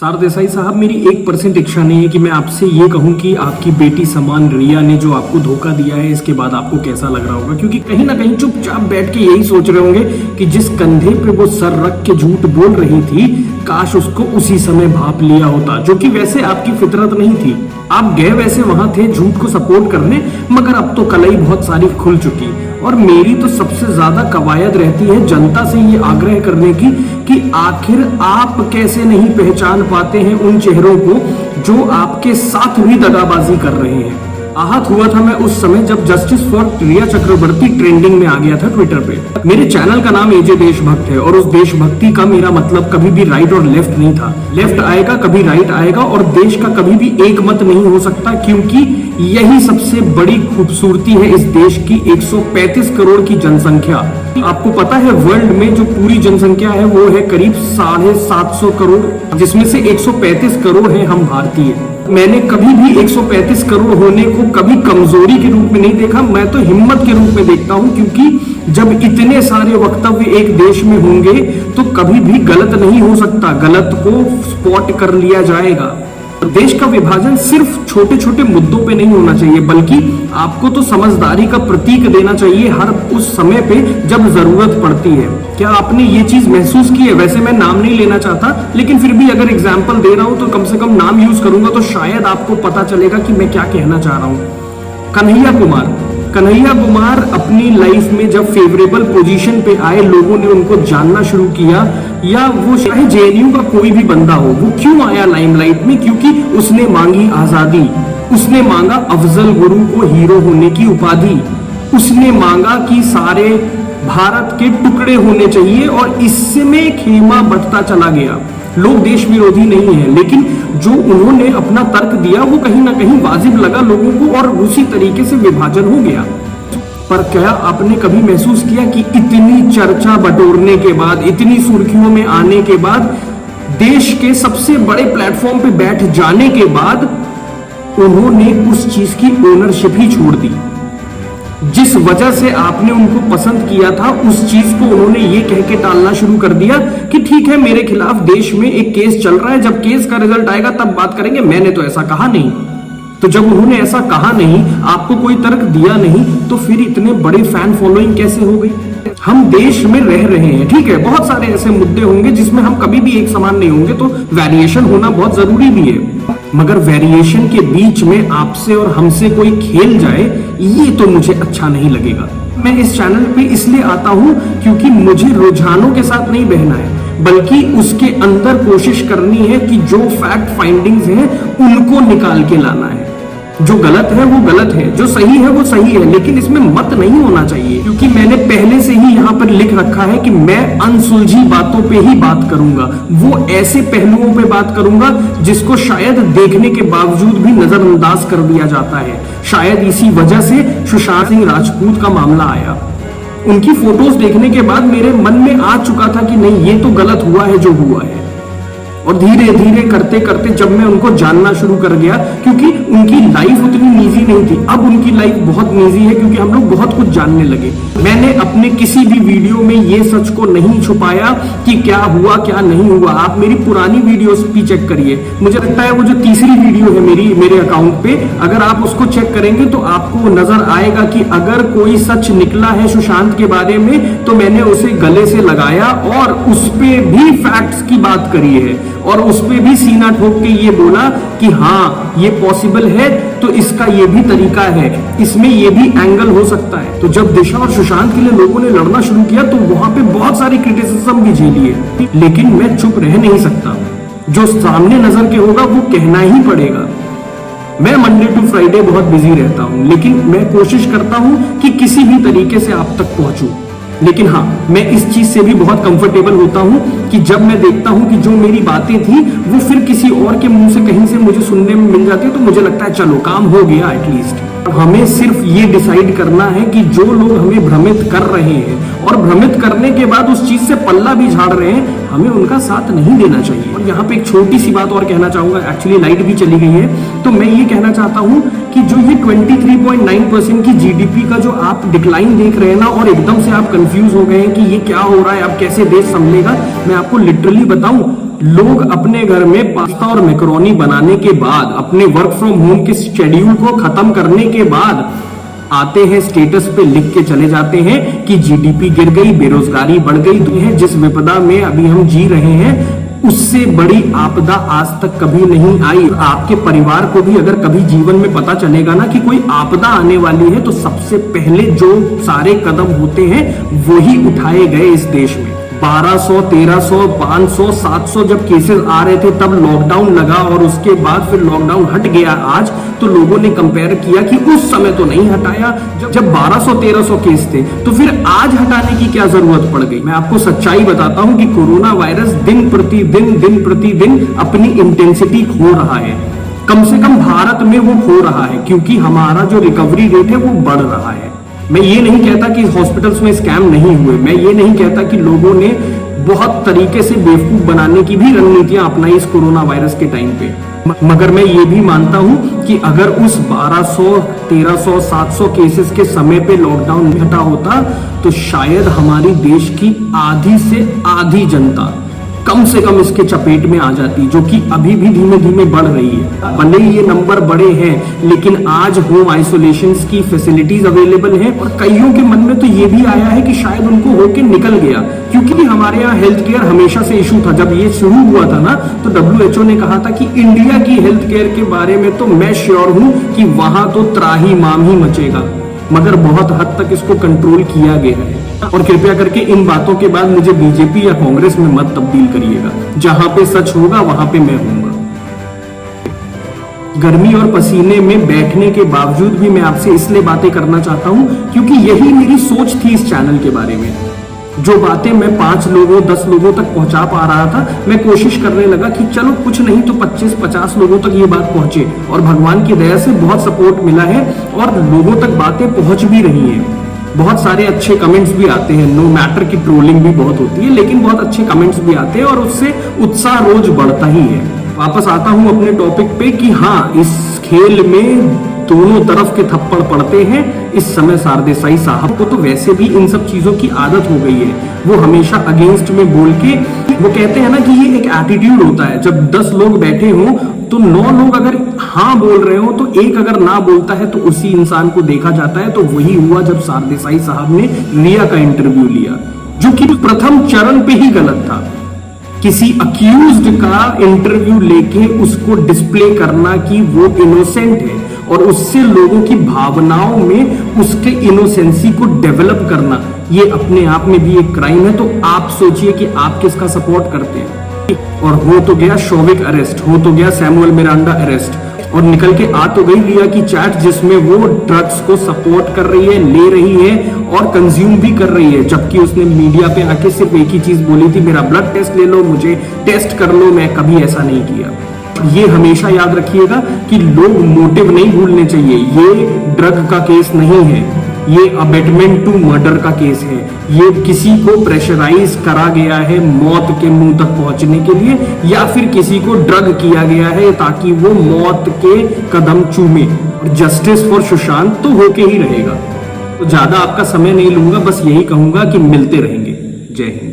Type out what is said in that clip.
सार देसाई साहब, मेरी 1% इच्छा नहीं है कि मैं आपसे ये कहूं कि आपकी बेटी समान रिया ने जो आपको धोखा दिया है इसके बाद आपको कैसा लग रहा होगा, क्योंकि कहीं ना कहीं चुपचाप बैठ के यही सोच रहे होंगे कि जिस कंधे पे वो सर रख के झूठ बोल रही थी काश उसको उसी समय भाप लिया होता, जो कि वैसे आपकी फितरत नहीं थी। आप गए वैसे वहां थे झूठ को सपोर्ट करने, मगर अब तो कलई बहुत सारी खुल चुकी। और मेरी तो सबसे ज्यादा कवायद रहती है जनता से ये आग्रह करने की कि आखिर आप कैसे नहीं पहचान पाते हैं उन चेहरों को जो आपके साथ भी दगाबाजी कर रहे हैं। आहत हुआ था मैं उस समय जब justice for Rhea Chakraborty trending में आ गया था ट्विटर पे। मेरे चैनल का नाम एजे देशभक्त है और उस देशभक्ति का मेरा मतलब कभी भी राइट और लेफ्ट नहीं था। लेफ्ट आएगा कभी राइट आएगा और देश का कभी भी एक मत नहीं हो सकता, क्योंकि यही सबसे बड़ी खूबसूरती है इस देश की 135 करोड़ की जनसंख्या। आपको पता है वर्ल्ड में जो पूरी जनसंख्या है वो है करीब 750 करोड़, जिसमें से 135 करोड़ है हम भारतीय। मैंने कभी भी 135 करोड़ होने को कभी कमजोरी के रूप में नहीं देखा, मैं तो हिम्मत के रूप में देखता हूं, क्योंकि जब इतने सारे वक्तव्य एक देश में होंगे तो कभी भी गलत नहीं हो सकता, गलत को स्पॉट कर लिया जाएगा। देश का विभाजन सिर्फ छोटे छोटे मुद्दों पे नहीं होना चाहिए, बल्कि आपको तो समझदारी का प्रतीक देना चाहिए हर उस समय पे जब जरूरत पड़ती है। क्या आपने ये चीज महसूस की है? वैसे मैं नाम नहीं लेना चाहता, लेकिन फिर भी अगर एग्जाम्पल दे रहा हूं तो कम से कम नाम यूज करूंगा तो शायद आपको पता चलेगा कि मैं क्या कहना चाह रहा हूं। कन्हैया कुमार अपनी लाइफ में जब फेवरेबल पोजीशन पे आए, लोगों ने उनको जानना शुरू किया, या वो चाहे जेएनयू का कोई भी बंदा हो, वो क्यों आया लाइमलाइट में? क्योंकि उसने मांगी आजादी, उसने मांगा अफजल गुरु को हीरो होने की उपाधि, उसने मांगा कि सारे भारत के टुकड़े होने चाहिए, और इसमें खेमा बढ़ता चला गया। लोग देश विरोधी नहीं है, लेकिन जो उन्होंने अपना तर्क दिया वो कहीं ना कहीं वाजिब लगा लोगों को, और उसी तरीके से विभाजन हो गया। पर क्या आपने कभी महसूस किया कि इतनी चर्चा बटोरने के बाद, इतनी सुर्खियों में आने के बाद, देश के सबसे बड़े प्लेटफॉर्म पे बैठ जाने के बाद उन्होंने उस चीज की ओनरशिप ही छोड़ दी? जिस वजह से आपने उनको पसंद किया था उस चीज को उन्होंने ये कह के टालना शुरू कर दिया कि ठीक है मेरे खिलाफ देश में एक केस चल रहा है, जब केस का रिजल्ट आएगा तब बात करेंगे, मैंने तो ऐसा कहा नहीं। तो जब उन्होंने ऐसा कहा नहीं, आपको कोई तर्क दिया नहीं, तो फिर इतने बड़े फैन फॉलोइंग कैसे हो गई? हम देश में रह रहे हैं, ठीक है, बहुत सारे ऐसे मुद्दे होंगे जिसमें हम कभी भी एक समान नहीं होंगे, तो वेरिएशन होना बहुत जरूरी भी है, मगर वेरिएशन के बीच में आपसे और हमसे कोई खेल जाए ये तो मुझे अच्छा नहीं लगेगा। मैं इस चैनल पे इसलिए आता हूं क्योंकि मुझे रुझानों के साथ नहीं बहना है, बल्कि उसके अंदर कोशिश करनी है कि जो फैक्ट फाइंडिंग्स हैं उनको निकाल के लाना है। जो गलत है वो गलत है, जो सही है वो सही है, लेकिन इसमें मत नहीं होना चाहिए, क्योंकि मैंने पहले से ही यहाँ पर लिख रखा है कि मैं अनसुलझी बातों पे ही बात करूंगा, वो ऐसे पहलुओं पे बात करूंगा जिसको शायद देखने के बावजूद भी नजरअंदाज कर दिया जाता है। शायद इसी वजह से सुशांत सिंह राजपूत का मामला आया। उनकी फोटोज देखने के बाद मेरे मन में आ चुका था कि नहीं, ये तो गलत हुआ है जो हुआ है। और धीरे धीरे करते करते जब मैं उनको जानना शुरू कर गया, क्योंकि उनकी लाइफ उतनी निजी नहीं थी, अब उनकी लाइफ बहुत निजी है क्योंकि हम लोग बहुत कुछ जानने लगे। मैंने अपने किसी भी वीडियो में ये सच को नहीं छुपाया कि क्या हुआ क्या नहीं हुआ। आप मेरी पुरानी वीडियोस भी चेक करिए, मुझे लगता है वो जो तीसरी वीडियो है मेरे अकाउंट पे, अगर आप उसको चेक करेंगे तो आपको नजर आएगा कि अगर कोई सच निकला है सुशांत के बारे में तो मैंने उसे गले से लगाया और उस पे भी फैक्ट्स की बात करी है, और उस पे भी सीना ठोक के ये बोला कि हाँ ये पॉसिबल है, तो इसका ये भी तरीका है, इसमें ये भी एंगल हो सकता है। तो जब दिशा और सुशांत के लिए लोगों ने लड़ना शुरू किया तो वहां पे बहुत सारी क्रिटिसिज्म भी झेली है, लेकिन मैं चुप रह नहीं सकता। जो सामने नजर के होगा वो कहना ही पड़ेगा। मैं मंडे टू फ्राइडे बहुत बिजी रहता हूं, लेकिन मैं कोशिश करता हूं कि किसी भी तरीके से आप तक पहुंचूं। लेकिन हाँ, मैं इस चीज से भी बहुत कंफर्टेबल होता हूं कि जब मैं देखता हूं कि जो मेरी बातें थी वो फिर किसी और के मुंह से कहीं से मुझे सुनने में मिल जाती है, तो मुझे लगता है चलो काम हो गया एटलीस्ट। हमें सिर्फ ये डिसाइड करना है कि जो लोग हमें भ्रमित कर रहे हैं और भ्रमित करने के बाद उस चीज से पल्ला भी झाड़ रहे हैं, हमें उनका साथ नहीं देना चाहिए। और यहाँ पे एक छोटी सी बात और कहना चाहूंगा, एक्चुअली लाइट भी चली गई है, तो मैं ये कहना चाहता हूँ कि जो ये 23.9% की जीडीपी का जो आप डिक्लाइन देख रहे हैं ना, और एकदम से आप कंफ्यूज हो गए हैं कि ये क्या हो रहा है, अब कैसे देश संभलेगा, मैं आपको लिटरली बताऊं, लोग अपने घर में पास्ता और मैकरोनी बनाने के बाद, अपने वर्क फ्रॉम होम के शेड्यूल को खत्म करने के बाद आते हैं, स्टेटस पे लिख के चले जाते हैं कि जीडीपी गिर गई, बेरोजगारी बढ़ गई है। जिस विपदा में अभी हम जी रहे हैं उससे बड़ी आपदा आज तक कभी नहीं आई। आपके परिवार को भी अगर कभी जीवन में पता चलेगा ना कि कोई आपदा आने वाली है, तो सबसे पहले जो सारे कदम होते हैं वही उठाए गए इस देश में। 1200, 1300, 500, 700 जब केसेस आ रहे थे तब लॉकडाउन लगा और उसके बाद फिर लॉकडाउन हट गया आज, तो लोगों ने कंपेयर किया कि उस समय तो नहीं हटाया जब 1200, 1300 केस थे, तो फिर आज हटाने की क्या जरूरत पड़ गई। मैं आपको सच्चाई बताता हूं कि कोरोना वायरस दिन प्रतिदिन अपनी इंटेंसिटी खो रहा है। कम से कम भारत में वो खो रहा है, क्योंकि हमारा जो रिकवरी रेट है वो बढ़ रहा है। मैं ये नहीं कहता कि हॉस्पिटल्स में स्कैम नहीं हुए, मैं ये नहीं कहता कि लोगों ने बहुत तरीके से बेवकूफ बनाने की भी रणनीतियां अपनाई इस कोरोना वायरस के टाइम पे, मगर मैं ये भी मानता हूं कि अगर उस 1200, 1300, 700 केसेस के समय पे लॉकडाउन हटा होता तो शायद हमारी देश की आधी से आधी जनता कम से कम इसके चपेट में आ जाती, जो कि अभी भी धीमे धीमे बढ़ रही है। भले ही ये नंबर बड़े हैं, लेकिन आज होम आइसोलेशन की फैसिलिटीज अवेलेबल हैं और कईयों के मन में तो ये भी आया है कि शायद उनको होके निकल गया, क्योंकि हमारे यहाँ हेल्थ केयर हमेशा से इशू था। जब ये शुरू हुआ था ना, तो WHO ने कहा था कि इंडिया की हेल्थ केयर के बारे में तो मैं श्योर हूं कि वहां तो त्राही माम ही मचेगा, मगर बहुत हद तक इसको कंट्रोल किया गया है। और कृपया करके इन बातों के बाद मुझे बीजेपी या कांग्रेस में मत तब्दील करिएगा। जहां पे सच होगा वहां पे मैं हूंगा। गर्मी और पसीने में बैठने के बावजूद भी मैं आपसे इसलिए बातें करना चाहता हूं क्योंकि यही मेरी सोच थी इस चैनल के बारे में। जो बातें मैं 5 लोगों 10 लोगों तक पहुंचा पा रहा था, मैं कोशिश करने लगा कि चलो कुछ नहीं तो 25-50 लोगों तक ये बात पहुंचे, और भगवान की दया से बहुत सपोर्ट मिला है और लोगों तक बातें पहुंच भी रही हैं। बहुत सारे अच्छे कमेंट्स भी आते हैं, नो मैटर की ट्रोलिंग भी बहुत होती है, लेकिन बहुत अच्छे कमेंट्स भी आते हैं और उससे उत्साह रोज बढ़ता ही है। वापस आता हूं अपने टॉपिक पे कि हाँ, इस खेल में दोनों तरफ के थप्पड़ पड़ते हैं। इस समय सरदेसाई साहब को तो वैसे भी इन सब चीजों की आदत हो गई है, वो हमेशा अगेंस्ट में बोल के, वो कहते हैं ना कि ये एक एटीट्यूड होता है। जब 10 लोग बैठे हों तो 9 लोग अगर हाँ बोल रहे हो तो एक अगर ना बोलता है तो उसी इंसान को देखा जाता है। तो वही हुआ जब सरदेसाई साहब ने रिया का इंटरव्यू लिया, जो कि प्रथम चरण पे ही गलत था। किसी अक्यूज्ड का इंटरव्यू लेके उसको डिस्प्ले करना कि वो इनोसेंट है और उससे लोगों की भावनाओं में उसके इनोसेंसी को डेवलप करना, ये अपने आप में भी एक क्राइम है। तो आप सोचिए कि आप किसका सपोर्ट करते हैं। और हो तो गया शोविक अरेस्ट, हो तो गया सैमुअल मिरांडा अरेस्ट, और निकल के आ तो गई रिया की चैट जिसमें वो ड्रग्स को सपोर्ट कर रही है, ले रही है और कंज्यूम भी कर रही है, जबकि उसने मीडिया पे आके सिर्फ एक ही चीज बोली थी, मेरा ब्लड टेस्ट ले लो, मुझे टेस्ट कर लो। मैं कभी ऐसा नहीं किया। ये हमेशा याद रखिएगा कि लोग मोटिव नहीं भूलने चाहिए। ये ड्रग का केस नहीं है, ये अबेटमेंट टू मर्डर का केस है। ये किसी को प्रेशराइज करा गया है मौत के मुंह तक पहुंचने के लिए, या फिर किसी को ड्रग किया गया है ताकि वो मौत के कदम चूमे। और जस्टिस फॉर सुशांत तो होके ही रहेगा। तो ज्यादा आपका समय नहीं लूंगा, बस यही कहूंगा कि मिलते रहेंगे। जय हिंद।